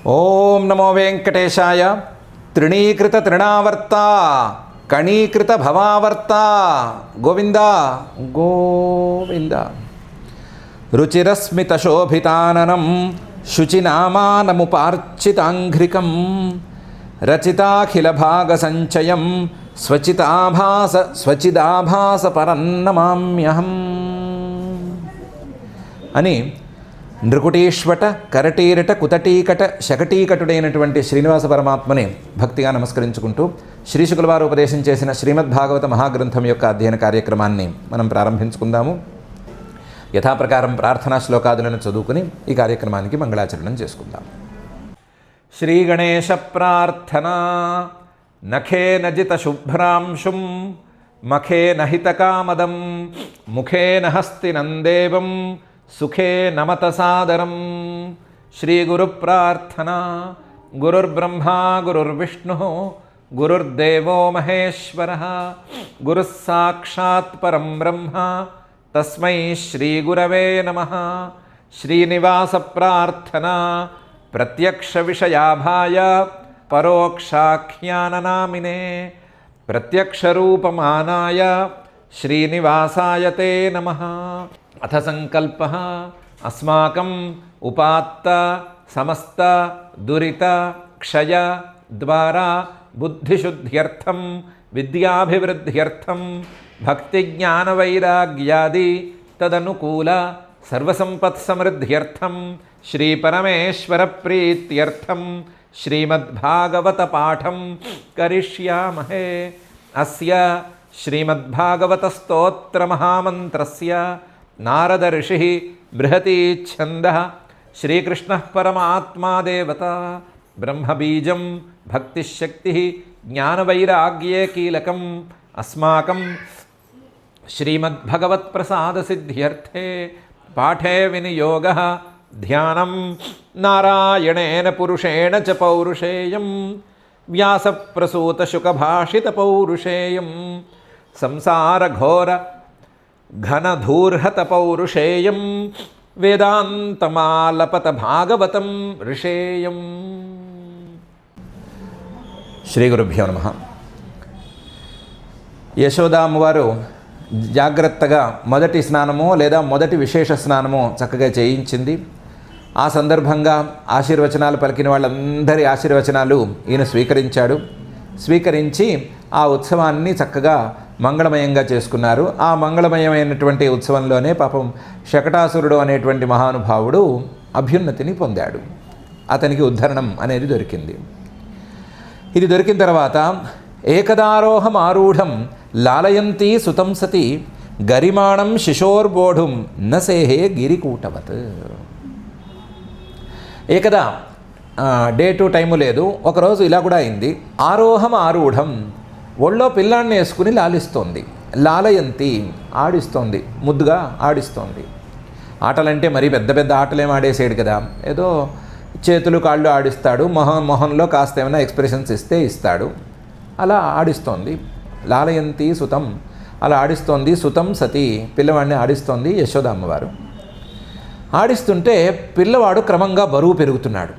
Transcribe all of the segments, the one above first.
ఓం నమో వెంకటేశాయ. తృణీకృత తృణావర్త కణీకృత భవావర్త గోవింద గోవింద. రుచిరస్మిత శోభితాననం శుచినామానముపార్చితాంఘ్రికం రచితాఖిల భాగ సంచయం స్వచిదాభాస పరన్నమామ్యహం అని నృకుటీశ్వట కరటీరట కుతటీకట శకటీకటుడైనటువంటి శ్రీనివాస పరమాత్మని భక్తిగా నమస్కరించుకుంటూ శ్రీశుకుల వారు ఉపదేశం చేసిన శ్రీమద్భాగవత మహాగ్రంథం యొక్క అధ్యయన కార్యక్రమాన్ని మనం ప్రారంభించుకుందాము. యథాప్రకారం ప్రార్థనా శ్లోకాదులను చదువుకుని ఈ కార్యక్రమానికి మంగళాచరణం చేసుకుందాం. శ్రీ గణేశ ప్రార్థన. నఖేన జిత శుభ్రాంశుం మఖేన హితకామదం ముఖేన హస్తినందేవం సుఖే నమత సాదరం. శ్రీ గురు ప్రార్థన. గురుర్బ్రహ్మా గురుర్విష్ణు గురుర్దేవో మహేశ్వరః గురుః సాక్షాత్ పరం బ్రహ్మ తస్మై శ్రీ గురవే నమః. శ్రీనివాస ప్రార్థన. ప్రత్యక్ష విషయాభాయ పరోక్షాఖ్యాననామినే ప్రత్యక్ష రూపమానాయ శ్రీనివాసాయ తే నమః. అథ సంకల్పః అస్మాకం ఉపాత్త సమస్త దురిత క్షయ ద్వారా బుద్ధిశుద్ధ్యర్థం విద్యాభివృద్ధ్యర్థం భక్తిజ్ఞానవైరాగ్యాది తదనుకూల సర్వసంపత్సమృద్ధ్యర్థం శ్రీపరమేశ్వర ప్రీత్యర్థం శ్రీమద్భాగవత పాఠం కరిష్యామహే. అస్య శ్రీమద్భాగవత స్తోత్ర మహామంత్రస్య నారద ఋషిః బృహతి ఛందః శ్రీకృష్ణః పరమాత్మా దేవత బ్రహ్మబీజం భక్తిశక్తిః జ్ఞానవైరాగ్యే కీలకం అస్మాకం శ్రీమద్భగవత్ప్రసాదసిద్ధ్యర్థే పాఠే వినియోగః ధ్యానం నారాయణేన పురుషేణ చ పౌరుషేయం వ్యాసప్రసూతశుకభాషిత పౌరుషేయం సంసారఘోర ఘనధూర్హత పౌరుషేయం వేదాంతమాలపత భాగవతం ఋషేయం. శ్రీ గురుభ్యో నమః. యశోదామ్మవారు జాగ్రత్తగా మొదటి స్నానమో లేదా మొదటి విశేష స్నానమో చక్కగా చేయించింది. ఆ సందర్భంగా ఆశీర్వచనాలు పలికిన వాళ్ళందరి ఆశీర్వచనాలు ఈయన స్వీకరించాడు. స్వీకరించి ఆ ఉత్సవాన్ని చక్కగా మంగళమయంగా చేసుకున్నారు. ఆ మంగళమయమైనటువంటి ఉత్సవంలోనే పాపం శకటాసురుడు అనేటువంటి మహానుభావుడు అభ్యున్నతిని పొందాడు. అతనికి ఉద్ధరణం అనేది దొరికింది. ఇది దొరికిన తర్వాత ఏకదారోహం ఆరూఢం లాలయంతి సుతం సతి గరిమాణం శిశోర్బోఢుం నసేహే గిరికూటవత్. ఏకదా డే టు టైము లేదు, ఒకరోజు ఇలా కూడా అయింది. ఆరోహం ఆరూఢం ఒళ్ళో పిల్లాన్ని వేసుకుని లాలిస్తోంది. లాలయంతి ఆడిస్తోంది, ముద్దుగా ఆడిస్తోంది. ఆటలంటే మరీ పెద్ద పెద్ద ఆటలేం ఆడేసేడు కదా, ఏదో చేతులు కాళ్ళు ఆడిస్తాడు, మొహంలో కాస్త ఏమైనా ఎక్స్ప్రెషన్స్ ఇస్తే ఇస్తాడు, అలా ఆడిస్తోంది. లాలయంతి సుతం, అలా ఆడిస్తోంది. సుతం సతి, పిల్లవాడిని ఆడిస్తోంది యశోద అమ్మవారు. ఆడిస్తుంటే పిల్లవాడు క్రమంగా బరువు పెరుగుతున్నాడు.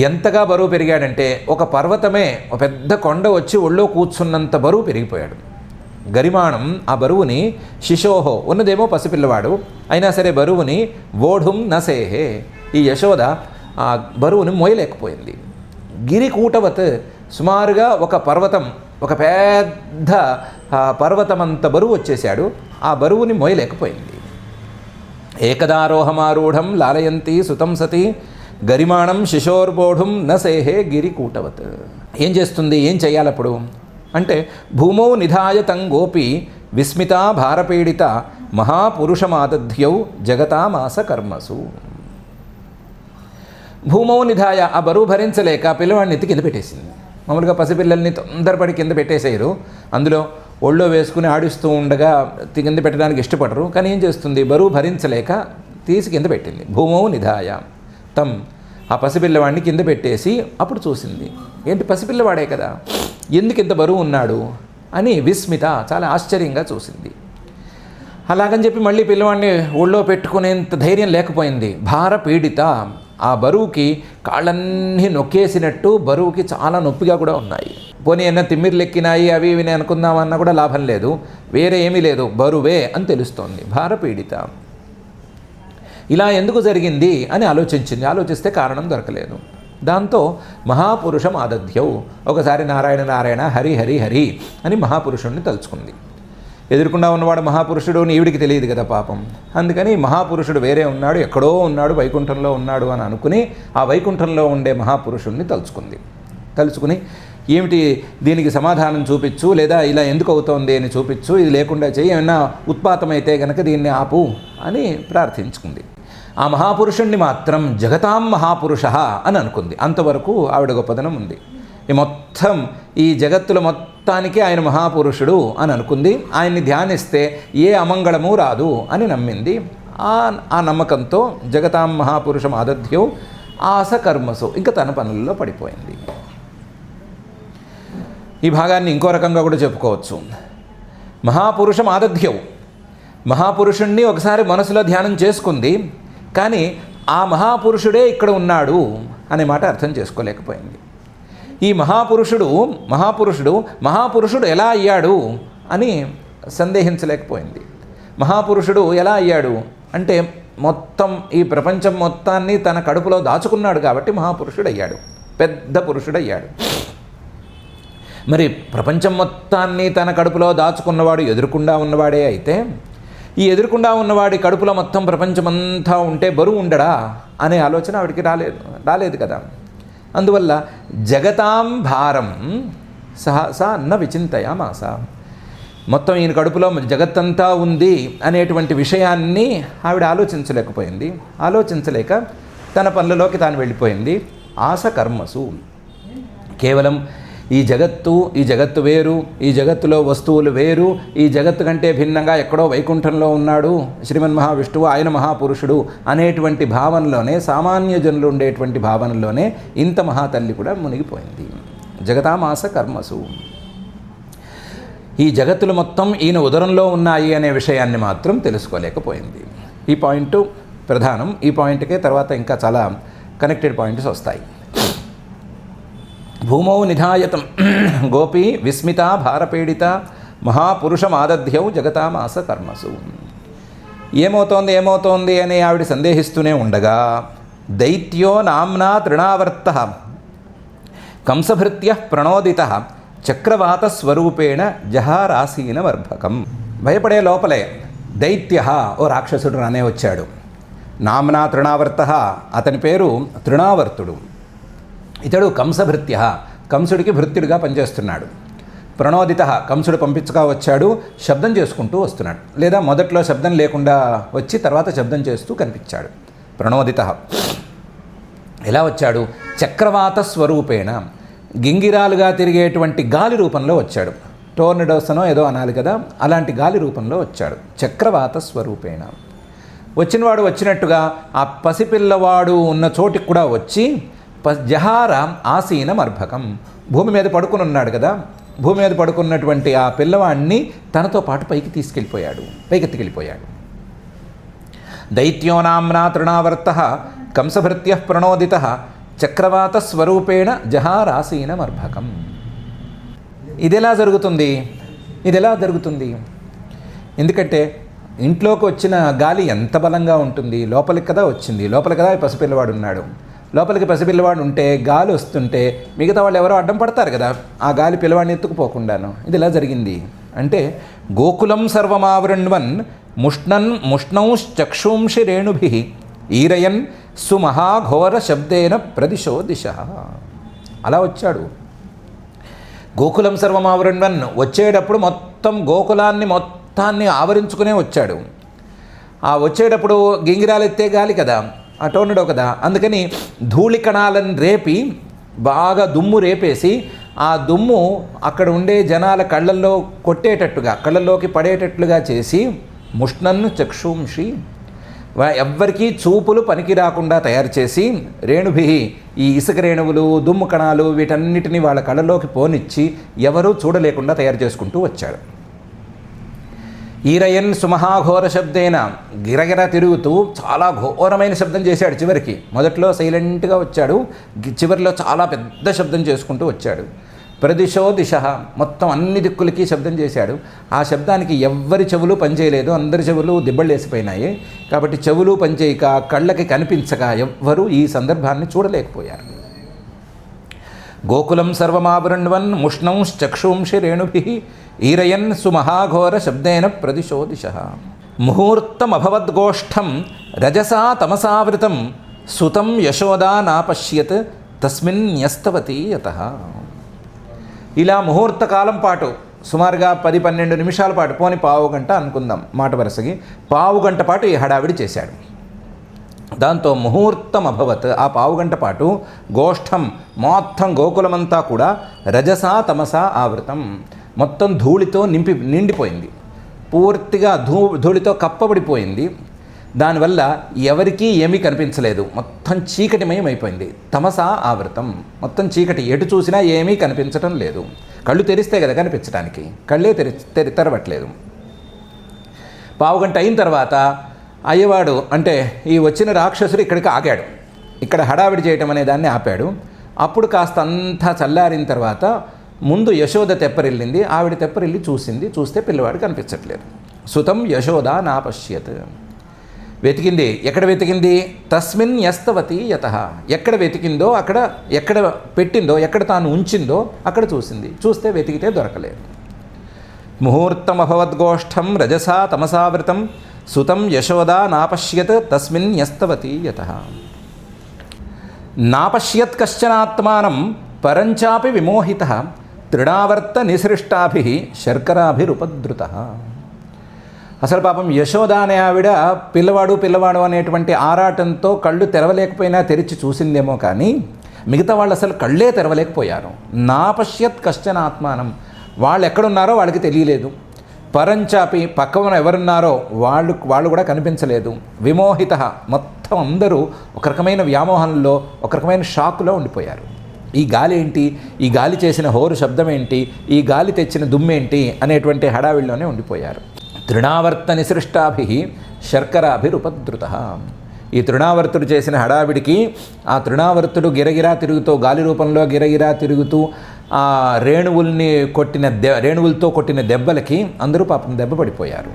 ఎంతగా బరువు పెరిగాడంటే ఒక పర్వతమే, ఒక పెద్ద కొండ వచ్చి ఒళ్ళో కూర్చున్నంత బరువు పెరిగిపోయాడు. గరిమాణం, ఆ బరువుని శిశోహో, ఉన్నదేమో పసిపిల్లవాడు, అయినా సరే బరువుని ఓఢుం నసేహే, ఈ యశోద ఆ బరువుని మోయలేకపోయింది. గిరికూటవత్, సుమారుగా ఒక పర్వతం, ఒక పెద్ద పర్వతమంత బరువు వచ్చేశాడు. ఆ బరువుని మోయలేకపోయింది. ఏకదారోహమారూఢం లాలయంతి సుతం సతి గరిమాణం శిశోర్బోఢుం నసేహే గిరికూటవత్. ఏం చేస్తుంది, ఏం చేయాలప్పుడు అంటే భూమౌ నిధాయ తంగోపి విస్మిత భారపీడిత మహాపురుషమాదధ్యౌ జగతామాస కర్మసు. భూమౌ నిధాయ, ఆ బరువు భరించలేక పిల్లవాడిని ఎత్తి కింద పెట్టేసింది. మామూలుగా పసిపిల్లల్ని తొందరపడి కింద పెట్టేసేయరు, అందులో ఒళ్ళో వేసుకుని ఆడిస్తూ ఉండగా కింద పెట్టడానికి ఇష్టపడరు. కానీ ఏం చేస్తుంది, బరువు భరించలేక తీసి కింద పెట్టింది. భూమౌ నిధాయ తం, ఆ పసిపిల్లవాడిని కింద పెట్టేసి అప్పుడు చూసింది, ఏంటి పసిపిల్లవాడే కదా, ఎందుకు ఇంత బరువు ఉన్నాడు అని విస్మిత చాలా ఆశ్చర్యంగా చూసింది. అలాగని చెప్పి మళ్ళీ పిల్లవాడిని ఒళ్ళో పెట్టుకునేంత ధైర్యం లేకపోయింది. భార పీడిత, ఆ బరువుకి కాళ్ళన్నీ నొక్కేసినట్టు బరువుకి చాలా నొప్పిగా కూడా ఉన్నాయి. పోనీ ఏమన్నా తిమ్మిర్లు ఎక్కినాయి అవి ఇవి అనుకుందామన్నా కూడా లాభం లేదు, వేరే ఏమీ లేదు, బరువే అని తెలుస్తోంది. భారపీడిత. ఇలా ఎందుకు జరిగింది అని ఆలోచిస్తే కారణం దొరకలేదు. దాంతో మహాపురుషం ఆదధ్యౌ, ఒకసారి నారాయణ నారాయణ హరి హరి హరి అని మహాపురుషుణ్ణి తలుచుకుంది. ఎదురుకుండా ఉన్నవాడు మహాపురుషుడు ఈవిడికి తెలియదు కదా పాపం. అందుకని మహాపురుషుడు వేరే ఉన్నాడు, ఎక్కడో ఉన్నాడు, వైకుంఠంలో ఉన్నాడు అని అనుకుని ఆ వైకుంఠంలో ఉండే మహాపురుషుణ్ణి తలుచుకుని ఏమిటి దీనికి సమాధానం చూపించు, లేదా ఇలా ఎందుకు అవుతోంది అని చూపించు, ఇది లేకుండా చెయ్యి, ఏమన్నా ఉత్పాతమైతే గనక దీన్ని ఆపు అని ప్రార్థించుకుంది. ఆ మహాపురుషుణ్ణి మాత్రం జగతాం మహాపురుష అని అనుకుంది. అంతవరకు ఆవిడ గొప్పదనం ఉంది. ఈ జగత్తులో మొత్తానికి ఆయన మహాపురుషుడు అని అనుకుంది. ఆయన్ని ధ్యానిస్తే ఏ అమంగళము రాదు అని నమ్మింది. ఆ నమ్మకంతో జగతాం మహాపురుషం ఆదధ్యౌ ఆస కర్మసు, ఇంకా తన పనుల్లో పడిపోయింది. ఈ భాగాన్ని ఇంకో రకంగా కూడా చెప్పుకోవచ్చు. మహాపురుషం ఆదధ్యౌ, మహాపురుషుణ్ణి ఒకసారి మనసులో ధ్యానం చేసుకుంది, కానీ ఆ మహాపురుషుడే ఇక్కడ ఉన్నాడు అనే మాట అర్థం చేసుకోలేకపోయింది. ఈ మహాపురుషుడు ఎలా అయ్యాడు అని సందేహించలేకపోయింది. మహాపురుషుడు ఎలా అయ్యాడు అంటే మొత్తం ఈ ప్రపంచం మొత్తాన్ని తన కడుపులో దాచుకున్నాడు కాబట్టి మహాపురుషుడు అయ్యాడు, పెద్ద పురుషుడయ్యాడు. మరి ప్రపంచం మొత్తాన్ని తన కడుపులో దాచుకున్నవాడు ఎదురుకుండా ఉన్నవాడే అయితే, ఈ ఎదురుకుండా ఉన్నవాడి కడుపులో మొత్తం ప్రపంచమంతా ఉంటే బరువు ఉండడా అనే ఆలోచన ఆవిడికి రాలేదు కదా. అందువల్ల జగతాం భారం సహసా న విచింతయామాస, మొత్తం ఈయన కడుపులో జగత్తంతా ఉంది అనేటువంటి విషయాన్ని ఆవిడ ఆలోచించలేక తన పనులలోకి తాను వెళ్ళిపోయింది. ఆస కర్మసు, కేవలం ఈ జగత్తు వేరు, ఈ జగత్తులో వస్తువులు వేరు, ఈ జగత్తు కంటే భిన్నంగా ఎక్కడో వైకుంఠంలో ఉన్నాడు శ్రీమన్ మహావిష్ణువు, ఆయన మహాపురుషుడు అనేటువంటి భావనలోనే, సామాన్య జనులు ఉండేటువంటి భావనలోనే ఇంత మహాతల్లి కూడా మునిగిపోయింది. జగతామాస కర్మసు, ఈ జగత్తులు మొత్తం ఈయన ఉదరంలో ఉన్నాయి అనే విషయాన్ని మాత్రం తెలుసుకోలేకపోయింది. ఈ పాయింట్ ప్రధానం. ఈ పాయింట్కే తర్వాత ఇంకా చాలా కనెక్టెడ్ పాయింట్స్ వస్తాయి. భూమౌ నిధాయతం గోపీ విస్మిత భారపీడిత మహాపురుషమాదధ్యౌ జగతామాస కర్మసు. ఏమవుతోంది అని ఆవిడ సందేహిస్తూనే ఉండగా దైత్యో నామ్నా తృణావర్త కంసభృత్య ప్రణోదిత చక్రవాత స్వరూపేణ జహారాసీనమర్భకం. భయపడే లోపలే దైత్య, ఓ రాక్షసుడు రానే వచ్చాడు. నామ్నా తృణావర్త, అతని పేరు తృణావర్తుడు. ఇతడు కంసభృత్య, కంసుడికి భృత్యుడిగా పనిచేస్తున్నాడు. ప్రణోదిత, కంసుడు పంపించగా వచ్చాడు, శబ్దం చేసుకుంటూ వస్తున్నాడు, లేదా మొదట్లో శబ్దం లేకుండా వచ్చి తర్వాత శబ్దం చేస్తూ కనిపించాడు. ప్రణోదిత ఎలా వచ్చాడు? చక్రవాత స్వరూపేణ, గింగిరాలుగా తిరిగేటువంటి గాలి రూపంలో వచ్చాడు. టోర్నడోసనో ఏదో అనాలి కదా, అలాంటి గాలి రూపంలో వచ్చాడు. చక్రవాత స్వరూపేణ వచ్చినవాడు వచ్చినట్టుగా ఆ పసిపిల్లవాడు ఉన్న చోటికి కూడా వచ్చి జహార ఆసీనం అర్భకం, భూమి మీద పడుకుని ఉన్నాడు కదా, భూమి మీద పడుకున్నటువంటి ఆ పిల్లవాడిని తనతో పాటు పైకెత్తికెళ్ళిపోయాడు. దైత్యో నామ్నా తృణావర్త కంసభృత్య ప్రణోదిత చక్రవాత స్వరూపేణ జహారాసీనమర్భకం. ఇది ఎలా జరుగుతుంది? ఎందుకంటే ఇంట్లోకి వచ్చిన గాలి ఎంత బలంగా ఉంటుంది, లోపలికి కదా వచ్చింది, లోపలికి కదా పసిపిల్లవాడు ఉన్నాడు. లోపలికి పసిపిల్లవాడు ఉంటే గాలి వస్తుంటే మిగతా వాళ్ళు ఎవరో అడ్డం పడతారు కదా, ఆ గాలి పిల్లవాడిని ఎత్తుకుపోకుండాను. ఇది ఎలా జరిగింది అంటే గోకులం సర్వమావృణ్వన్ ముష్ణౌశ్చక్షుంషి రేణుభి ఈరయన్ సుమహాఘోర శబ్దేన ప్రదిశో దిశ. అలా వచ్చాడు. గోకులం సర్వమావృణ్వన్ వచ్చేటప్పుడు మొత్తం గోకులాన్ని మొత్తాన్ని ఆవరించుకునే వచ్చాడు. ఆ వచ్చేటప్పుడు గింగిరాలు ఎత్తే గాలి కదా, ఆ టోర్నడో కదా, అందుకని ధూళికణాలను రేపి బాగా దుమ్ము రేపేసి ఆ దుమ్ము అక్కడ ఉండే జనాల కళ్ళల్లోకి పడేటట్లుగా చేసి ముష్ణన్ను చక్షుంషి, ఎవ్వరికీ చూపులు పనికి రాకుండా తయారు చేసి రేణుభి, ఈ ఇసుక రేణువులు దుమ్ము కణాలు వీటన్నిటినీ వాళ్ళ కళ్ళలోకి పోనిచ్చి ఎవరూ చూడలేకుండా తయారు చేసుకుంటూ వచ్చాడు. ఈరయన్ సుమహాఘోర శబ్దేన గిరగిర తిరుగుతూ చాలా ఘోరమైన శబ్దం చేశాడు. చివరికి మొదట్లో సైలెంట్గా వచ్చాడు, చివరిలో చాలా పెద్ద శబ్దం చేసుకుంటూ వచ్చాడు. ప్రదిశో దిశ, మొత్తం అన్ని దిక్కులకి శబ్దం చేశాడు. ఆ శబ్దానికి ఎవ్వరి చెవులు పనిచేయలేదు, అందరి చెవులు దిబ్బళ్ళు వేసిపోయినాయి. కాబట్టి చెవులు పనిచేయక, కళ్ళకి కనిపించక ఎవ్వరూ ఈ సందర్భాన్ని చూడలేకపోయారు. గోకులం సర్వమావృణ్వన్ ముష్ణంశ్చక్షుంషి రేణుభిః ఈరయన్ సుమహాఘోర శబ్దేన ప్రదిశో దిశ. ముహూర్తమభవద్గోష్ఠం రజసా తమసావృతం సుతం యశోదా నాపశ్యత్ తస్మిన్ న్యస్తవతి యతః. ఇలా ముహూర్తకాలం పాటు సుమారుగా 10-12 నిమిషాల పాటు, పోని పావు గంట అనుకుందాం మాట వరుసకి, పావు గంట పాటు ఈ హడావిడి చేశాడు. దాంతో ముహూర్తం అభవత్, ఆ పావుగంట పాటు గోష్ఠం మొత్తం గోకులమంతా కూడా రజసా తమసా ఆవృతం, మొత్తం ధూళితో నిండిపోయింది, పూర్తిగా ధూళితో కప్పబడిపోయింది. దానివల్ల ఎవరికీ ఏమీ కనిపించలేదు, మొత్తం చీకటిమయం అయిపోయింది. తమసా ఆవృతం, మొత్తం చీకటి, ఎటు చూసినా ఏమీ కనిపించటం లేదు. కళ్ళు తెరిస్తే కదా కనిపించడానికి, కళ్ళే తెరవట్లేదు. పావుగంట అయిన తర్వాత అయ్యవాడు అంటే ఈ వచ్చిన రాక్షసుడు ఇక్కడికి ఆగాడు, ఇక్కడ హడావిడి చేయటం అనే దాన్ని ఆపాడు. అప్పుడు కాస్త అంతా చల్లారిన తర్వాత ముందు యశోద తెప్పరిల్లింది. ఆవిడ తెప్పరిల్లి చూస్తే పిల్లవాడు కనిపించట్లేదు. సుతం యశోద నాపశ్యత్, వెతికింది. ఎక్కడ వెతికింది? తస్మిన్ యస్తవతి యతః, ఎక్కడ వెతికిందో అక్కడ, ఎక్కడ పెట్టిందో, ఎక్కడ తాను ఉంచిందో అక్కడ చూస్తే వెతికితే దొరకలేదు. ముహూర్తమభవద్గోష్ఠం రజసా తమసావృతం సుతం యశోదా నాపశ్యత్ తస్మిన్ యస్తవతి యతః. నాపశ్యత్ కశ్చనాత్మానం పరంచాపి విమోహితః తృణావర్త నిసృష్టాభిః శర్కరాభిరుపద్రుతః. అసలు పాపం యశోద అనే ఆవిడ పిల్లవాడు అనేటువంటి ఆరాటంతో కళ్ళు తెరవలేకపోయినా తెరిచి చూసిందేమో కానీ మిగతా వాళ్ళు అసలు కళ్ళే తెరవలేకపోయారు. నాపశ్యత్ కశ్చనాత్మానం, వాళ్ళు ఎక్కడున్నారో వాళ్ళకి తెలియలేదు. పరంచాపి, పక్కన ఎవరున్నారో వాళ్ళు కూడా కనిపించలేదు. విమోహిత, మొత్తం అందరూ ఒక రకమైన వ్యామోహంలో, ఒక రకమైన షాకులో ఉండిపోయారు. ఈ గాలి ఏంటి, ఈ గాలి చేసిన హోరు శబ్దం ఏంటి, ఈ గాలి తెచ్చిన దుమ్మేంటి అనేటువంటి హడావిడిలోనే ఉండిపోయారు. తృణావర్త నిసృష్టాభిః శర్కరాభిరుపద్రుతః. ఈ తృణావర్తుడు చేసిన హడావిడికి ఆ తృణావర్తుడు గిరగిరా తిరుగుతూ, గాలి రూపంలో గిరగిరా తిరుగుతూ ఆ రేణువులతో కొట్టిన దెబ్బలకి అందరూ పాపం దెబ్బ పడిపోయారు.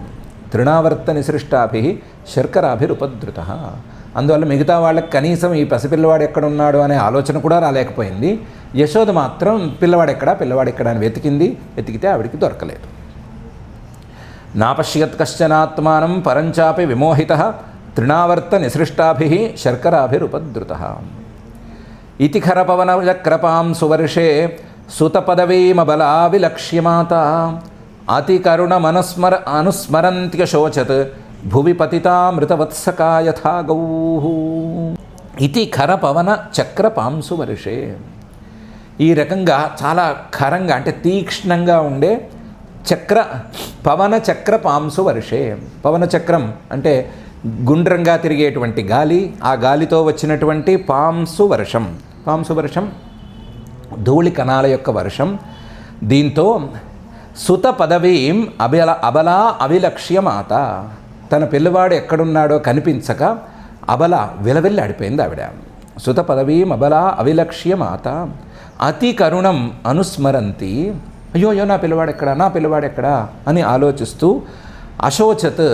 తృణావర్త నిసృష్టాభిః శర్కరాభిరుపద్రుతః. అందువల్ల మిగతా వాళ్ళకి కనీసం ఈ పసిపిల్లవాడు ఎక్కడున్నాడు అనే ఆలోచన కూడా రాలేకపోయింది. యశోద మాత్రం పిల్లవాడెక్కడా అని వెతికితే ఆవిడికి దొరకలేదు. నాపశ్యత్ కశ్చనాత్మానం పరంచాపి విమోహితః తృణావర్త నిసృష్టాభిః శర్కరాభిరుపద్రుతః. ఇతి ఖరపవనచక్రపాం సువర్షే సుతపదవీమబలా విలక్ష్యమాత అనుస్మరంత్యశోచత్ భువి పతితామృతవత్సకా యథా గౌః. ఇతి ఖరపవన చక్రపాంసు వర్షే. ఈ రకంగా చాలా ఖరంగా అంటే తీక్ష్ణంగా ఉండే పవన చక్ర పాంసు వర్షే. పవన చక్రం అంటే గుండ్రంగా తిరిగేటువంటి గాలి, ఆ గాలితో వచ్చినటువంటి పాంసు వర్షం ధూళి కణాల యొక్క వర్షం. దీంతో సుత పదవీం అబలా అవిలక్ష్యమాత, తన పిల్లవాడు ఎక్కడున్నాడో కనిపించక అబల విలవిల్లాడిపోయింది ఆవిడ. సుత పదవీం అబలా అవిలక్ష్యమాత అతి కరుణం అనుస్మరంతి. అయ్యో నా పిల్లవాడెక్కడా అని ఆలోచిస్తూ అశోచత్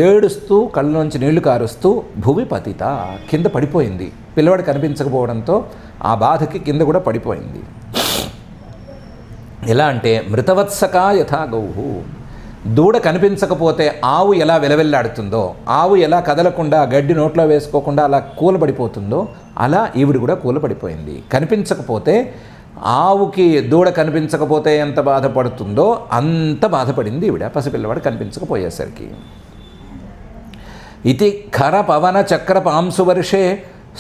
ఏడుస్తూ కళ్ళలోంచి నీళ్లు కారుస్తూ భువి పతిత కింద పడిపోయింది. పిల్లవాడు కనిపించకపోవడంతో ఆ బాధకి కింద కూడా పడిపోయింది. ఎలా అంటే మృతవత్సకా యథా గౌః. దూడ కనిపించకపోతే ఆవు ఎలా విలవిల్లాడుతుందో, ఆవు ఎలా కదలకుండా గడ్డి నోట్లో వేసుకోకుండా అలా కూలబడిపోతుందో అలా ఈవిడ కూడా కూలబడిపోయింది. కనిపించకపోతే ఆవుకి దూడ కనిపించకపోతే ఎంత బాధపడుతుందో అంత బాధపడింది ఈవిడ పసిపిల్లవాడు కనిపించకపోయేసరికి. ఇతి ఖర పవన చక్ర పాంసు వర్షే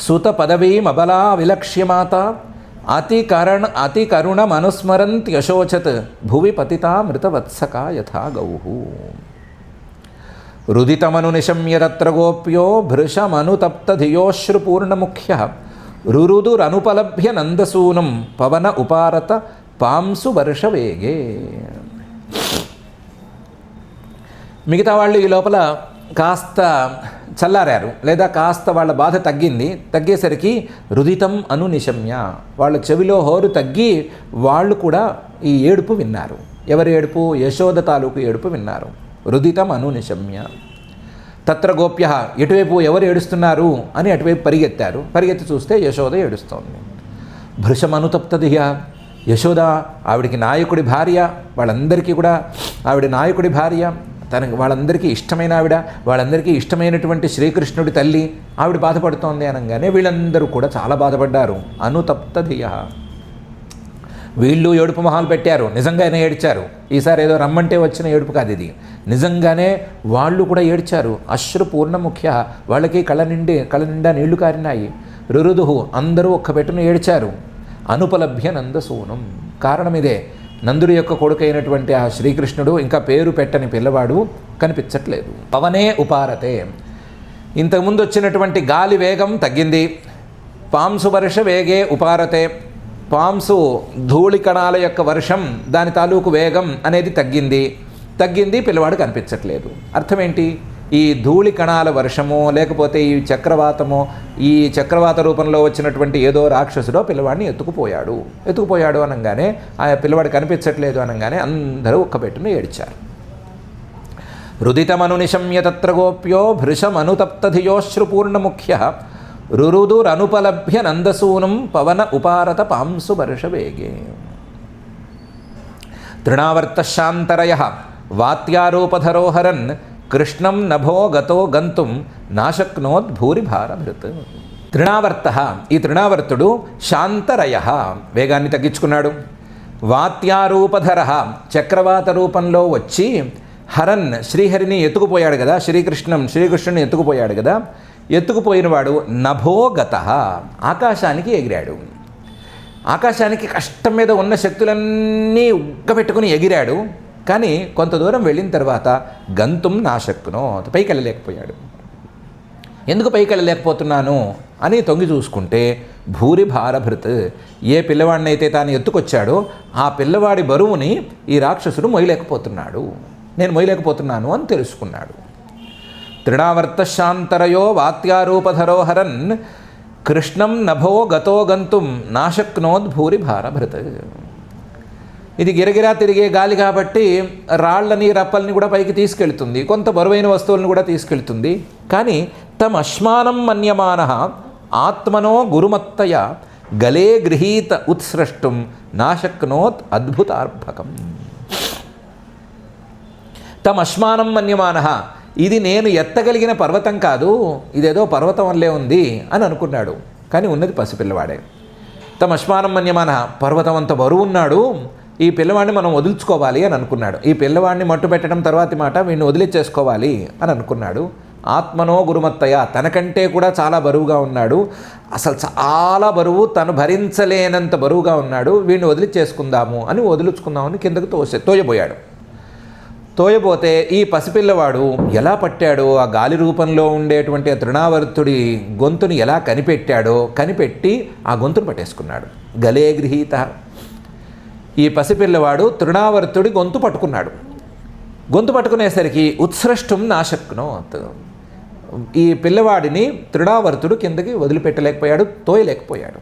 సుత పదవీమబలా విలక్ష్యమాత అతి కరుణమనుస్మరంత్యశోచత్ భువి పతితామృతవత్సకా యథా గౌః. రుదితమను నిశమ్య తత్ర గోప్యో భృశమనుతప్తధియోశ్రుపూర్ణముఖ్యః రురుదురనుపలభ్య నందసూనం పవన ఉపారత పాంసు వర్షవేగే. మిగతా వాళ్ళు ఈ లోపల కాస్త చల్లారారు, లేదా కాస్త వాళ్ళ బాధ తగ్గేసరికి రుదితం అనునిశమ్య, వాళ్ళ చెవిలో హోరు తగ్గి వాళ్ళు కూడా ఈ ఏడుపు విన్నారు. ఎవరి ఏడుపు? యశోద తాలూకు ఏడుపు విన్నారు. రుదితం అనునిశమ్య తత్ర గోప్య, ఎటువైపు ఎవరు ఏడుస్తున్నారు అని అటువైపు పరిగెత్తి చూస్తే యశోద ఏడుస్తోంది. భృశమనుతప్తదియ, యశోద ఆవిడికి నాయకుడి భార్య, వాళ్ళందరికీ కూడా ఆవిడ నాయకుడి భార్య, తనకి వాళ్ళందరికీ ఇష్టమైన ఆవిడ, వాళ్ళందరికీ ఇష్టమైనటువంటి శ్రీకృష్ణుడి తల్లి, ఆవిడ బాధపడుతోంది అనగానే వీళ్ళందరూ కూడా చాలా బాధపడ్డారు. అనుతప్తధియ, వీళ్ళు ఏడుపు మొహాలు పెట్టారు, నిజంగానే ఏడ్చారు. ఈసారి ఏదో రమ్మంటే వచ్చిన ఏడుపు కాదు ఇది, నిజంగానే వాళ్ళు కూడా ఏడ్చారు. అశ్రు పూర్ణముఖ్య, వాళ్ళకి కళ్ళ నిండా నీళ్లు కారినాయి. రురుదుహు, అందరూ ఒక్క పెట్టును ఏడ్చారు. అనుపలభ్య నందసూనం, కారణం ఇదే, నందుడి యొక్క కొడుకైనటువంటి ఆ శ్రీకృష్ణుడు ఇంకా పేరు పెట్టని పిల్లవాడు కనిపించట్లేదు. పవనే ఉపారతే, ఇంతకుముందు వచ్చినటువంటి గాలి వేగం తగ్గింది. పాంసు వర్ష వేగే ఉపారతే, పాంసు ధూళి కణాల యొక్క వర్షం, దాని తాలూకు వేగం అనేది తగ్గింది, పిల్లవాడు కనిపించట్లేదు. అర్థం ఏంటి? ఈ ధూళి కణాల వర్షమో లేకపోతే ఈ చక్రవాత రూపంలో వచ్చినటువంటి ఏదో రాక్షసుడో పిల్లవాడిని ఎత్తుకుపోయాడు అనగానే, ఆ పిల్లవాడు కనిపించట్లేదు అనగానే అందరూ ఒక్కబెట్టును ఏడ్చారు. రుదితమనునిశమ్య తత్ర గోప్యో భృశమనుతప్తధియోశ్రుపూర్ణముఖ్య రురుదురనుపలభ్య నందసూనం పవన ఉపారత పాంసు వర్షవేగే. తృణావర్తశాంతరయ వాత్యారూపధరోహరన్ కృష్ణం నభో గతో గంతుం నాశక్నోద్ భూరిభారభృత్. తృణావర్త, ఈ తృణావర్తుడు శాంతరయ, వేగాన్ని తగ్గించుకున్నాడు. వాత్యారూపధర, చక్రవాత రూపంలో వచ్చి హరన్, శ్రీహరిని ఎత్తుకుపోయాడు కదా, శ్రీకృష్ణుని ఎత్తుకుపోయాడు కదా, ఎత్తుకుపోయినవాడు నభోగత, ఆకాశానికి ఎగిరాడు. ఆకాశానికి కష్టం మీద ఉన్న శక్తులన్నీ ఉగ్గబెట్టుకుని ఎగిరాడు. కానీ కొంత దూరం వెళ్ళిన తర్వాత గంతుం నాశక్నో, పైకి వెళ్ళలేకపోయాడు. ఎందుకు పైకి వెళ్ళలేకపోతున్నాను అని తొంగి చూసుకుంటే భూరి భారభృత్, ఏ పిల్లవాడినైతే తాను ఎత్తుకొచ్చాడో ఆ పిల్లవాడి బరువుని ఈ రాక్షసుడు నేను మొయ్యలేకపోతున్నాను అని తెలుసుకున్నాడు. తృణావర్తశాంతరయో వాత్యారూపధరోహరన్ కృష్ణం నభో గతో గంతుం నాశక్నోద్ భూరి భారభృత్. ఇది గిరగిరా తిరిగే గాలి కాబట్టి రాళ్లని రప్పల్ని కూడా పైకి తీసుకెళ్తుంది, కొంత బరువైన వస్తువులను కూడా తీసుకెళ్తుంది. కానీ తమశ్మానం మన్యమానః ఆత్మనో గురుమత్తయ గలే గృహీత ఉత్సృష్టం నాశక్నోత్ అద్భుతార్భకం. తమశ్మానం మన్యమానః, ఇది నేను ఎత్తగలిగిన పర్వతం కాదు, ఇదేదో పర్వతం వల్లే ఉంది అని అనుకున్నాడు. కానీ ఉన్నది పసిపిల్లవాడే. తమశ్మానం మన్యమానః, పర్వతం అంత బరువు ఉన్నాడు, ఈ పిల్లవాడిని మనం వదిలించుకోవాలి అని అనుకున్నాడు. ఈ పిల్లవాడిని మట్టు పెట్టడం తర్వాతి మాట, వీడిని వదిలించేసుకోవాలి అని అనుకున్నాడు. ఆత్మనో గురుమత్తయ, తనకంటే కూడా చాలా బరువుగా ఉన్నాడు, అసలు చాలా బరువు, తను భరించలేనంత బరువుగా ఉన్నాడు, వీడిని వదిలించేసుకుందాము అని కిందకు తోయబోతే ఈ పసిపిల్లవాడు ఎలా పట్టాడో, ఆ గాలి రూపంలో ఉండేటువంటి ఆ తృణావర్తుడి గొంతుని ఎలా కనిపెట్టి ఆ గొంతును పట్టేసుకున్నాడు. గలే గృహీత, ఈ పసిపిల్లవాడు తృణావర్తుడి గొంతు పట్టుకునేసరికి ఉత్సృష్టం నాశక్నోత్, ఈ పిల్లవాడిని తృణావర్తుడు కిందకి వదిలిపెట్టలేకపోయాడు, తోయలేకపోయాడు.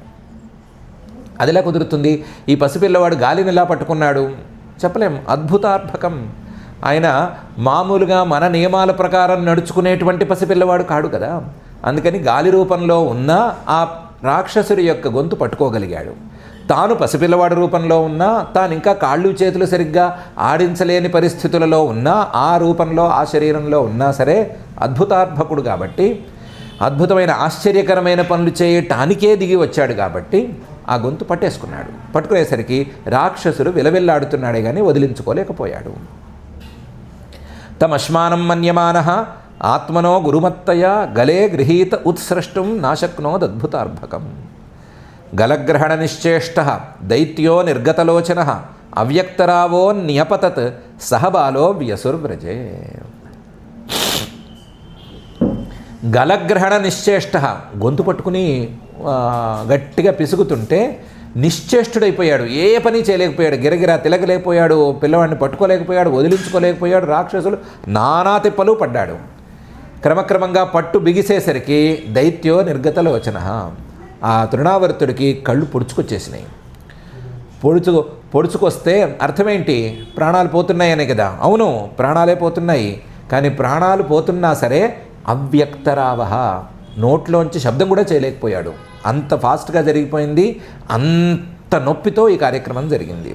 అదిలా కుదురుతుంది? ఈ పసిపిల్లవాడు గాలిని ఎలా పట్టుకున్నాడు చెప్పలేం. అద్భుతార్భకం, ఆయన మామూలుగా మన నియమాల ప్రకారం నడుచుకునేటువంటి పసిపిల్లవాడు కాడు కదా. అందుకని గాలి రూపంలో ఉన్న ఆ రాక్షసుడి యొక్క గొంతు పట్టుకోగలిగాడు. తాను పసిపిల్లవాడి రూపంలో ఉన్నా, తాను ఇంకా కాళ్ళు చేతులు సరిగ్గా ఆడించలేని పరిస్థితులలో ఉన్నా, ఆ రూపంలో ఆ శరీరంలో ఉన్నా సరే అద్భుతార్భకుడు కాబట్టి, అద్భుతమైన ఆశ్చర్యకరమైన పనులు చేయటానికే దిగి వచ్చాడు కాబట్టి ఆ గొంతు పట్టేసుకున్నాడు. పట్టుకునేసరికి రాక్షసుడు విలవిల్లాడుతున్నాడే కానీ వదిలించుకోలేకపోయాడు. తమశ్మానం మన్యమానః ఆత్మనో గురుమత్తయ గలే గృహీత ఉత్సృష్టం నాశక్నోదద్భుతార్భకం. గలగ్రహణ నిశ్చేష్టః దైత్యో నిర్గతలోచనః అవ్యక్తరావో న్యపతత్ సహబాలో వ్యసుర్వ్రజే. గలగ్రహణ నిశ్చేష్టః, గొంతు పట్టుకుని గట్టిగా పిసుగుతుంటే నిశ్చేష్టుడైపోయాడు, ఏ పని చేయలేకపోయాడు, గిరగిరా తిలగలేకపోయాడు, పిల్లవాడిని పట్టుకోలేకపోయాడు, వదిలించుకోలేకపోయాడు. రాక్షసులు నానా తిప్పలు పడ్డాడు. క్రమక్రమంగా పట్టు బిగిసేసరికి దైత్యో నిర్గతలోచన, ఆ తృణావర్తుడికి కళ్ళు పొడుచుకొచ్చేసినాయి. పొడుచుకొస్తే అర్థమేంటి? ప్రాణాలు పోతున్నాయనే కదా. అవును, ప్రాణాలే పోతున్నాయి. కానీ ప్రాణాలు పోతున్నా సరే అవ్యక్తరావహ, నోట్లోంచి శబ్దం కూడా చేయలేకపోయాడు. అంత ఫాస్ట్గా జరిగిపోయింది. అంత నొప్పితో ఈ కార్యక్రమం జరిగింది.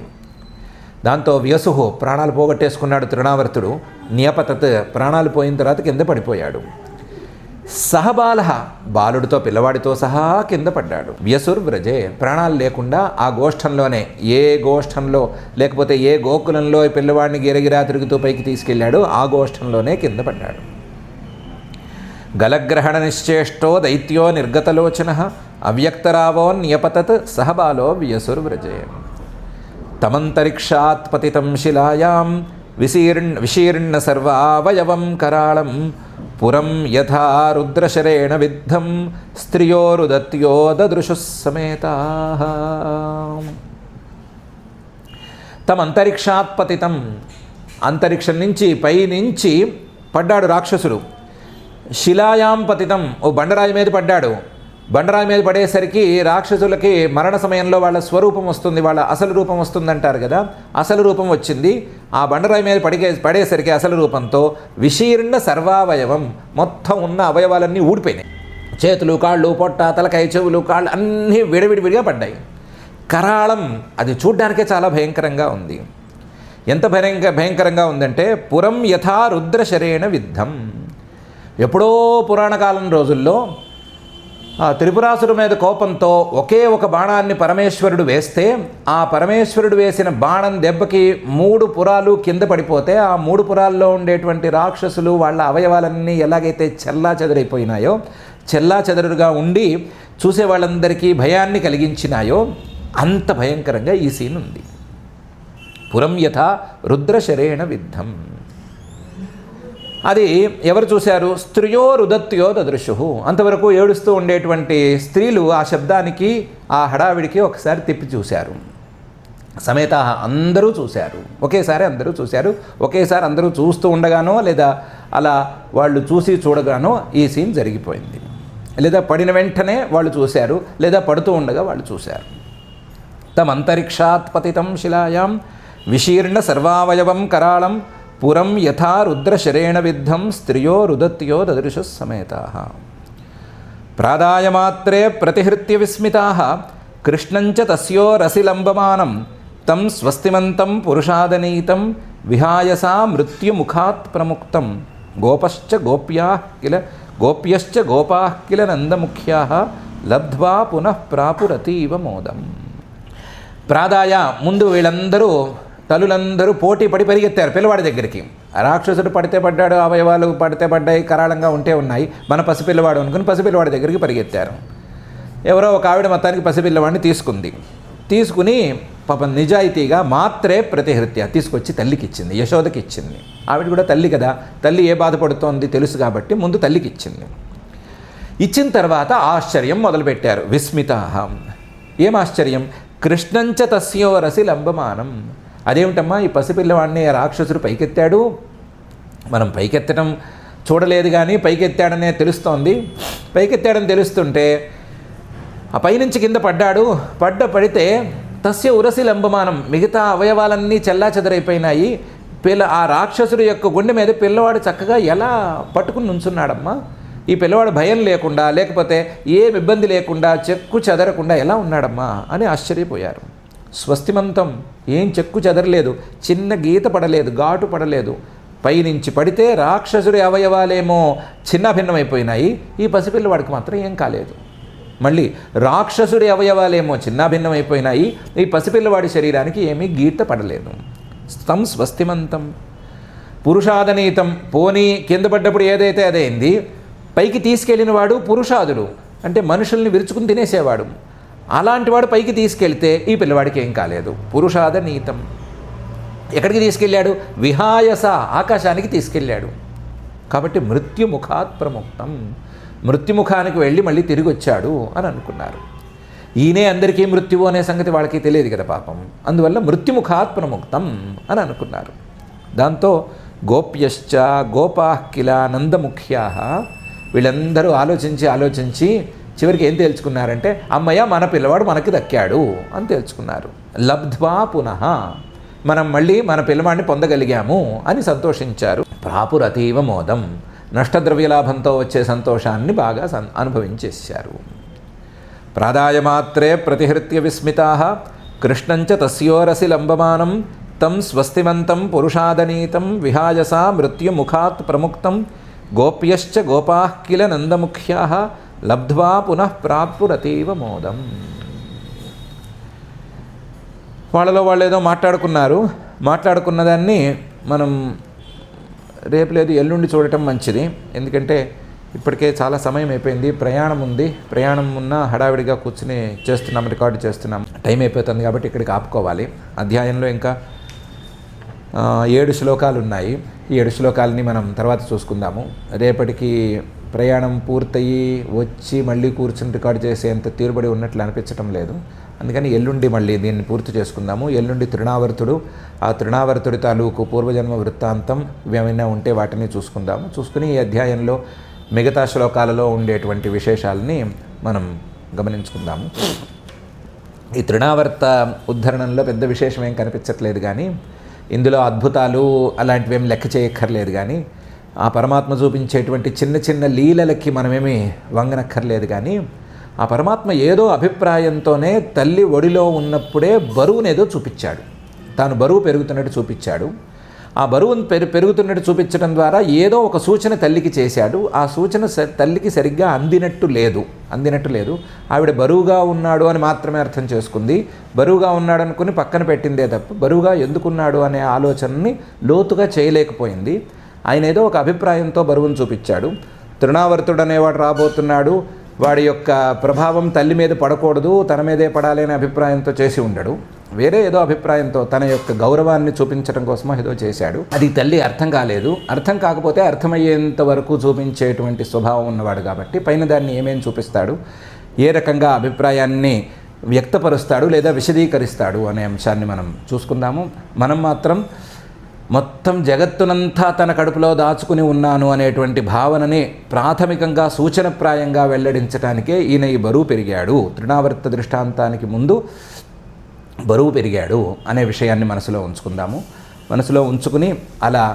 దాంతో వ్యసుహు ప్రాణాలు పోగొట్టేసుకున్నాడు. తృణావర్తుడు నియపతత్, ప్రాణాలు పోయిన తర్వాత కింద పడిపోయాడు. సహబాల, బాలుడితో పిల్లవాడితో సహా కింద పడ్డాడు. వ్యసుర్వ్రజే, ప్రాణాలు లేకుండా ఆ గోష్ఠంలోనే, ఏ గోష్ఠంలో లేకపోతే ఏ గోకులంలో ఈ పిల్లవాడిని గిరగిరా తిరుగుతూ పైకి తీసుకెళ్ళాడు ఆ గోష్ఠంలోనే కింద పడ్డాడు. గలగ్రహణ నిశ్చేష్టో దైత్యో నిర్గతలోచన అవ్యక్తరావో న్యపతత్ సహబాలో వ్యసుర్వ్రజే. తమంతరిక్షాత్ పతితం శిలాయాం విశీర్ణ సర్వావయవం కరాళం పురం యథా రుద్రశరేణ విద్ధం స్త్రియోరుదత్యో దదృశుః సమేతాః. తమంతరిక్షాత్ పతితం, అంతరిక్షం నుంచి పైనుంచి పడ్డాడు రాక్షసుడు. శిలాయాం పతితం, ఓ బండరాయి మీద పడ్డాడు. బండరాయి మీద పడేసరికి రాక్షసులకి మరణ సమయంలో వాళ్ళ స్వరూపం వస్తుంది, వాళ్ళ అసలు రూపం వస్తుందంటారు కదా. అసలు రూపం వచ్చింది. ఆ బండరాయి మీద పడేసరికి అసలు రూపంతో విశీర్ణ సర్వావయవం, మొత్తం ఉన్న అవయవాలన్నీ ఊడిపోయినాయి. చేతులు, కాళ్ళు, పొట్ట, తలకాయ, చెవులు, కాళ్ళు అన్నీ విడివిడివిడిగా పడ్డాయి. కరాళం, అది చూడ్డానికే చాలా భయంకరంగా ఉంది. ఎంత భయంకరంగా ఉందంటే పురం యథా రుద్రశరేణ విద్ధం. ఎప్పుడో పురాణకాలం రోజుల్లో ఆ త్రిపురాసురు మీద కోపంతో ఒకే ఒక బాణాన్ని పరమేశ్వరుడు వేస్తే, ఆ పరమేశ్వరుడు వేసిన బాణం దెబ్బకి 3 పురాలు కింద పడిపోతే, ఆ 3 పురాల్లో ఉండేటువంటి రాక్షసులు వాళ్ళ అవయవాలన్నీ ఎలాగైతే చెల్లాచెదరైపోయినాయో, చెల్లాచెదరుగా ఉండి చూసే వాళ్ళందరికీ భయాన్ని కలిగించినాయో, అంత భయంకరంగా ఈ సీన్ ఉంది. పురం యథా రుద్రశరేణ విద్ధం. అది ఎవరు చూశారు? స్త్రియో రుదత్యో దదృశు. అంతవరకు ఏడుస్తూ ఉండేటువంటి స్త్రీలు ఆ శబ్దానికి, ఆ హడావిడికి ఒకసారి తిప్పి చూశారు. సమేత, అందరూ చూశారు. ఒకేసారి అందరూ చూశారు. ఒకేసారి అందరూ చూస్తూ ఉండగానో లేదా అలా వాళ్ళు చూసి చూడగానో ఈ సీన్ జరిగిపోయింది. లేదా పడిన వెంటనే వాళ్ళు చూశారు, లేదా పడుతూ ఉండగా వాళ్ళు చూశారు. తమంతరిక్షాత్ పతితం శిలాయాం విశీర్ణ సర్వావయవం కరాళం పురం యథా రుద్రశరేణ విద్ధం స్త్రియో రుదత్యో దదృశుః సమేతాః. ప్రాదాయమాత్రే ప్రతిహృత్య విస్మితాః కృష్ణంచ తస్యో రసిలంబమానం తం స్వస్తిమంతం పురుషాదనీతం విహాయసా మృత్యుముఖాత్ ప్రముక్తం గోప్యశ్చ గోపాః కిల నందముఖ్యాః లబ్ధ్వా పునః ప్రాపురతీవ మోదం. ప్రాదాయ, ముందు వీళ్ళందరూ తల్లులందరూ పోటీ పడి పరిగెత్తారు పిల్లవాడి దగ్గరికి. రాక్షసుడు పడితే పడ్డాడు, అవయవాలు పడితే పడ్డాయి, కరాళంగా ఉంటే ఉన్నాయి, మన పసిపిల్లవాడు అనుకుని పసిపిల్లవాడి దగ్గరికి పరిగెత్తారు. ఎవరో ఒక ఆవిడ మొత్తానికి పసిపిల్లవాడిని తీసుకుని పాపం నిజాయితీగా మాత్రే ప్రతిహృత్య తీసుకొచ్చి తల్లికి ఇచ్చింది, యశోదకి ఇచ్చింది. ఆవిడ కూడా తల్లి కదా, తల్లి ఏ బాధపడుతోంది తెలుసు కాబట్టి ముందు తల్లికి ఇచ్చింది. ఇచ్చిన తర్వాత ఆశ్చర్యం మొదలుపెట్టారు. విస్మితాః, ఏం ఆశ్చర్యం? కృష్ణంచ తస్యో రసి లంబమానం. అదేమిటమ్మా, ఈ పసిపిల్లవాడిని రాక్షసుడు పైకెత్తాడు, మనం పైకెత్తడం చూడలేదు కానీ పైకెత్తాడనే తెలుస్తోంది. పైకెత్తాడని తెలుస్తుంటే ఆ పైనుంచి కింద పడితే తస్య ఉరసి లంబమానం, మిగతా అవయవాలన్నీ చెల్లాచెదరైపోయినాయి. ఆ రాక్షసుడు యొక్క గుండె మీద పిల్లవాడు చక్కగా ఎలా పట్టుకుని నుంచున్నాడమ్మా. ఈ పిల్లవాడు భయం లేకుండా, లేకపోతే ఏం ఇబ్బంది లేకుండా, చెక్కు చెదరకుండా ఎలా ఉన్నాడమ్మా అని ఆశ్చర్యపోయారు. స్వస్తిమంతం, ఏం చెక్కు చెదరలేదు, చిన్న గీత పడలేదు, ఘాటు పడలేదు. పైనుంచి పడితే రాక్షసుడి అవయవాలేమో చిన్న భిన్నమైపోయినాయి, ఈ పసిపిల్లవాడికి మాత్రం ఏం కాలేదు. మళ్ళీ రాక్షసుడి అవయవాలేమో చిన్న భిన్నమైపోయినాయి, ఈ పసిపిల్లవాడి శరీరానికి ఏమీ గీత పడలేదు. తం స్వస్తిమంతం పురుషాదనీతం, పోనీ కింద పడ్డప్పుడు ఏదైతే అదైంది, పైకి తీసుకెళ్ళిన వాడు పురుషాదుడు, అంటే మనుషుల్ని విరుచుకుని తినేసేవాడు. అలాంటి వాడు పైకి తీసుకెళ్తే ఈ పిల్లవాడికి ఏం కాలేదు. పురుషాదనీతం. ఎక్కడికి తీసుకెళ్ళాడు? విహాయస, ఆకాశానికి తీసుకెళ్ళాడు. కాబట్టి మృత్యుముఖాత్ ప్రముక్తం, మృత్యుముఖానికి వెళ్ళి మళ్ళీ తిరిగి వచ్చాడు అని అనుకున్నారు. ఈయనే అందరికీ మృత్యువు అనే సంగతి వాళ్ళకి తెలియదు కదా పాపం. అందువల్ల మృత్యుముఖాత్ ప్రముక్తం అని అనుకున్నారు. దాంతో గోప్యశ్చ గోపాః కిల నందముఖ్యా వీళ్ళందరూ ఆలోచించి చివరికి ఏం తేల్చుకున్నారంటే అమ్మయ్య మన పిల్లవాడు మనకి దక్కాడు అని తేల్చుకున్నారు. లబ్ధ్వా పునః మనం మళ్ళీ మన పిల్లవాడిని పొందగలిగాము అని సంతోషించారు. ప్రాపురతీవ మోదం నష్టద్రవ్యలాభంతో వచ్చే సంతోషాన్ని బాగా అనుభవించేశారు. ప్రాదాయమాత్రే ప్రతిహృత్య విస్మితాః కృష్ణంచ తస్యోరసి లంబమానం తం స్వస్తిమంతం పురుషాదనీతం విహాయసా మృత్యుముఖాత్ ప్రముక్తం గోప్యశ్చ గోపాః కిల నందముఖ్యాః లబ్ధ్వా పునః ప్రాపురతీవ మోదం. వాళ్ళలో వాళ్ళు ఏదో మాట్లాడుకున్న దాన్ని మనం రేపు లేదు ఎల్లుండి చూడటం మంచిది. ఎందుకంటే ఇప్పటికే చాలా సమయం అయిపోయింది, ప్రయాణం ఉంది. ప్రయాణం ఉన్న హడావిడిగా కూర్చుని రికార్డు చేస్తున్నాం, టైం అయిపోతుంది కాబట్టి ఇక్కడికి ఆపుకోవాలి. అధ్యాయంలో ఇంకా 7 శ్లోకాలు ఉన్నాయి. ఈ 7 శ్లోకాలని మనం తర్వాత చూసుకుందాము. రేపటికి ప్రయాణం పూర్తయి వచ్చి మళ్ళీ కూర్చుని రికార్డు చేసేంత తీరుబడి ఉన్నట్లు అనిపించడం లేదు. అందుకని ఎల్లుండి మళ్ళీ దీన్ని పూర్తి చేసుకుందాము. ఎల్లుండి తృణావర్తుడు, ఆ తృణావర్తుడి తాలూకు పూర్వజన్మ వృత్తాంతం ఏమైనా ఉంటే వాటిని చూసుకుని ఈ అధ్యాయంలో మిగతా శ్లోకాలలో ఉండేటువంటి విశేషాలని మనం గమనించుకుందాము. ఈ తృణావర్త ఉద్ధరణంలో పెద్ద విశేషం ఏం కనిపించట్లేదు, కానీ ఇందులో అద్భుతాలు అలాంటివేం లెక్క చేయక్కర్లేదు. కానీ ఆ పరమాత్మ చూపించేటువంటి చిన్న చిన్న లీలలకి మనమేమి వంగనక్కర్లేదు. కానీ ఆ పరమాత్మ ఏదో అభిప్రాయంతోనే తల్లి ఒడిలో ఉన్నప్పుడే బరువునేదో చూపించాడు. తాను బరువు పెరుగుతున్నట్టు చూపించాడు. ఆ బరువును పెరుగుతున్నట్టు చూపించడం ద్వారా ఏదో ఒక సూచన తల్లికి చేశాడు. ఆ సూచన తల్లికి సరిగ్గా అందినట్టు లేదు. ఆవిడ బరువుగా ఉన్నాడు అని మాత్రమే అర్థం చేసుకుంది. బరువుగా ఉన్నాడు అనుకుని పక్కన పెట్టిందే తప్ప బరువుగా ఎందుకున్నాడు అనే ఆలోచనని లోతుగా చేయలేకపోయింది. ఆయన ఏదో ఒక అభిప్రాయంతో బరువును చూపించాడు. తృణావర్తుడు అనేవాడు రాబోతున్నాడు, వాడి యొక్క ప్రభావం తల్లి మీద పడకూడదు, తన మీదే పడాలి అనే అభిప్రాయంతో చేసి ఉండడు. వేరే ఏదో అభిప్రాయంతో తన యొక్క గౌరవాన్ని చూపించడం కోసమో ఏదో చేశాడు. అది తల్లి అర్థం కాలేదు. అర్థం కాకపోతే అర్థమయ్యేంత వరకు చూపించేటువంటి స్వభావం ఉన్నవాడు కాబట్టి పైన దాన్ని ఏమేమి చూపిస్తాడు, ఏ రకంగా అభిప్రాయాన్ని వ్యక్తపరుస్తాడు లేదా విశదీకరిస్తాడు అనే అంశాన్ని మనం చూసుకుందాము. మనం మాత్రం మొత్తం జగత్తునంతా తన కడుపులో దాచుకుని ఉన్నాను అనేటువంటి భావనని ప్రాథమికంగా సూచనప్రాయంగా వెల్లడించడానికే ఈయన ఈ బరువు పెరిగాడు, తృణావర్త దృష్టాంతానికి ముందు బరువు పెరిగాడు అనే విషయాన్ని మనసులో ఉంచుకుని అలా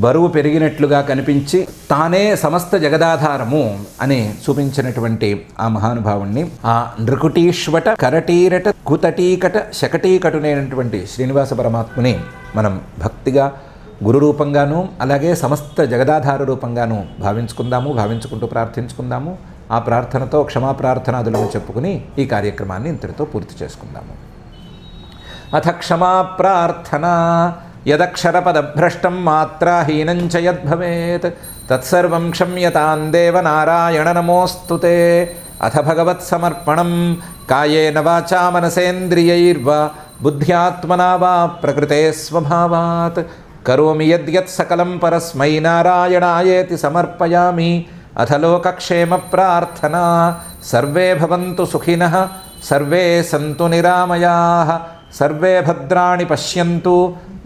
బరువు పెరిగినట్లుగా కనిపించి తానే సమస్త జగదాధారము అని చూపించినటువంటి ఆ మహానుభావుణ్ణి, ఆ నృకుటీశ్వట కరటీరట కుతటీకట శకటీకటునైనటువంటి శ్రీనివాస పరమాత్ముని మనం భక్తిగా గురు రూపంగాను అలాగే సమస్త జగదాధార రూపంగాను భావించుకుంటూ ప్రార్థించుకుందాము. ఆ ప్రార్థనతో క్షమాప్రార్థనాదులను చెప్పుకుని ఈ కార్యక్రమాన్ని ఇంతటితో పూర్తి చేసుకుందాము. అథ క్షమా ప్రార్థనా యదక్షరపదభ్రష్టం మాత్రాహీనం చ యద్భవేత్ తత్సర్వం క్షమ్యతాం దేవ నారాయణ నమోస్తుతే. అథ భగవత్సమర్పణం కాయేన వాచా మనసేంద్రియైర్వా బుద్ధ్యాత్మనా వా ప్రకృతే స్వభావాత్ కరోమి యద్యత్ సకలం పరస్మై నారాయణాయేతి సమర్పయామి. అథ లోకక్షేమ ప్రార్థనా సర్వే భవంతు సుఖినః సర్వే సంతు నిరామయాః సర్వే భద్రాణి పశ్యంతు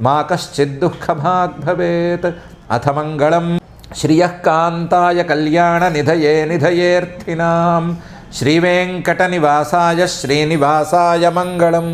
మా కశ్చిద్ దుఃఖభాగ్ భవేత్. అథ మంగళం శ్రియః కాంతాయ కళ్యాణ నిధయేర్థినాం శ్రీవేంకటనివాసాయ శ్రీనివాసాయ మంగళం.